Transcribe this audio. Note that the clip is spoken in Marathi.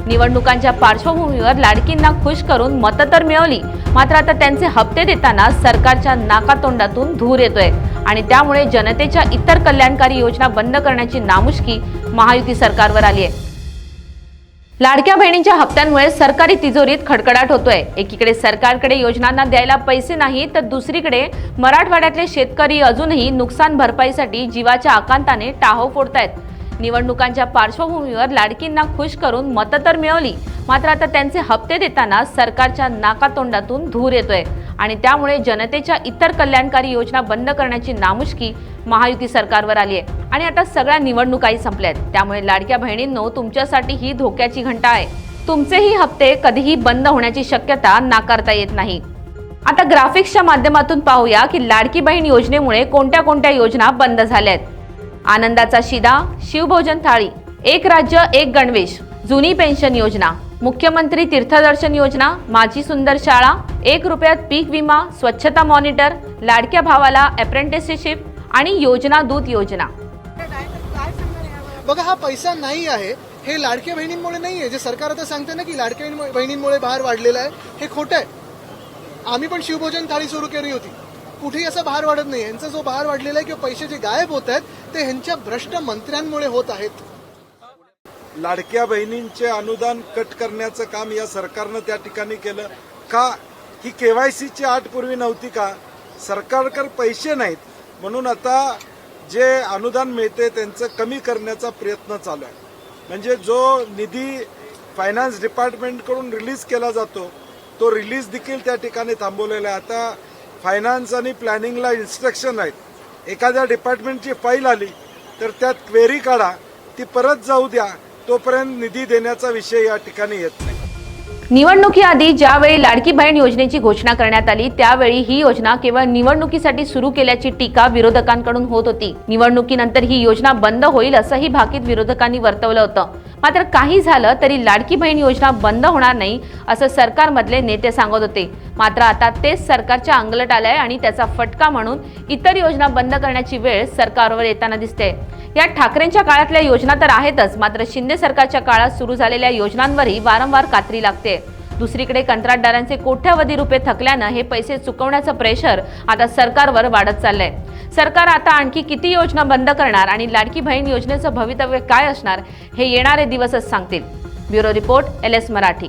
निवडणुकांच्या पार्श्वभूमीवर लाडकींना खुश करून मतं तर मिळवली, मात्र आता त्यांचे हप्ते देताना सरकारच्या नाकातोंडातून धूर येतोय आणि त्यामुळे जनतेच्या इतर कल्याणकारी योजना बंद करण्याची नामुष्की महायुती सरकारवर आली आहे। लाडक्या बहिणींच्या हप्त्यांमुळे सरकारी तिजोरीत खडखडाट होतोय। एकीकडे सरकारकडे योजनांना द्यायला पैसे नाही, तर दुसरीकडे मराठवाड्यातले शेतकरी अजूनही नुकसान भरपाईसाठी जीवाच्या आकांताने टाहो फोडतायत। निवडणुकांच्या पार्श्वभूमीवर लाडकींना खुश करून मतं तर मिळवली, मात्र आता त्यांचे हप्ते देताना सरकारच्या नाकातोंडातून धूर येतोय आणि त्यामुळे जनतेच्या इतर कल्याणकारी योजना बंद करण्याची नामुष्की महायुती सरकारवर आली आहे। आणि आता सगळ्या निवडणुकाही संपल्यात, त्यामुळे लाडक्या बहिणींनो, तुमच्यासाठी ही धोक्याची घंटा आहे। तुमचेही हप्ते कधीही बंद होण्याची शक्यता नाकारता येत नाही। आता ग्राफिक्सच्या माध्यमातून पाहूया की लाडकी बहीण योजनेमुळे कोणत्या कोणत्या योजना बंद झाल्यात। आनंदाचा शिदा, शिवभोजन थाळी, एक राज्य एक गणवेश, जुनी पेन्शन योजना, मुख्यमंत्री तीर्थदर्शन योजना, माझी सुंदर शाळा, 1 रुपयात पीक विमा, स्वच्छता मॉनिटर, लाडक्या भावाला अप्रेंटिसशिप आणि योजना दूत योजना। बघा, हा पैसा नाही आहे, हे लाडक्या बहिणींमुळे नाहीये। जे सरकार आता सांगते ना की लाडक्या बहिणींमुळे भार वाढलेला आहे, हे खोटं आहे। आम्ही पण शिवभोजन थाळी सुरू केली होती, कुठेही असा भार वाढत नाही। यांचा जो भार वाढलेला आहे किंवा पैसे जे गायब होत आहेत ते ह्यांच्या भ्रष्ट मंत्र्यांमुळे होत आहेत। लाडक्या बहिणींचे अनुदान कट करण्याचं काम या सरकारनं त्या ठिकाणी केलं का? ही केवायसीची अट पूर्वी नव्हती का? सरकारकडे पैसे नाहीत म्हणून आता जे अनुदान मिळते त्यांचं कमी करण्याचा प्रयत्न चालू आहे। म्हणजे जो निधी फायनान्स डिपार्टमेंटकडून रिलीज केला जातो तो रिलीज देखील त्या ठिकाणी थांबवलेला आहे। आता फायनान्स आणि प्लॅनिंगला इन्स्ट्रक्शन आहेत, एखाद्या डिपार्टमेंटची फाईल आली तर त्यात क्वेरी काढा, ती परत जाऊ द्या, तोपर्यंत निधी देण्याचा विषय या ठिकाणी येत नाही। निवडणुकीआधी ज्यावेळी लाडकी बहीण योजनेची घोषणा करण्यात आली त्यावेळी ही योजना केवळ निवडणुकीसाठी सुरू केल्याची टीका विरोधकांकडून होत होती। निवडणुकीनंतर ही योजना बंद होईल असंही भाकीत विरोधकांनी वर्तवलं होतं। मात्र काही झालं तरी लाडकी बहीण योजना बंद होणार नाही असं सरकारमधले नेते सांगत होते। मात्र आता तेच सरकारच्या अंगलट आलंय आणि त्याचा फटका म्हणून इतर योजना बंद करण्याची वेळ सरकारवर येताना दिसते। या ठाकरेंच्या काळातल्या योजना तर आहेतच, मात्र शिंदे सरकारच्या काळात सुरू झालेल्या योजनांवरही वारंवार कात्री लागते। दुसरीकडे कंत्राटदारांचे कोट्यवधी रुपये थकल्यानं हे पैसे चुकवण्याचं प्रेशर आता सरकारवर वाढत चाललंय। सरकार आता आणखी किती योजना बंद करणार आणि लाडकी बहीण योजनेचं भवितव्य काय असणार हे येणारे दिवसच सांगतील। Bureau report, LS Marathi.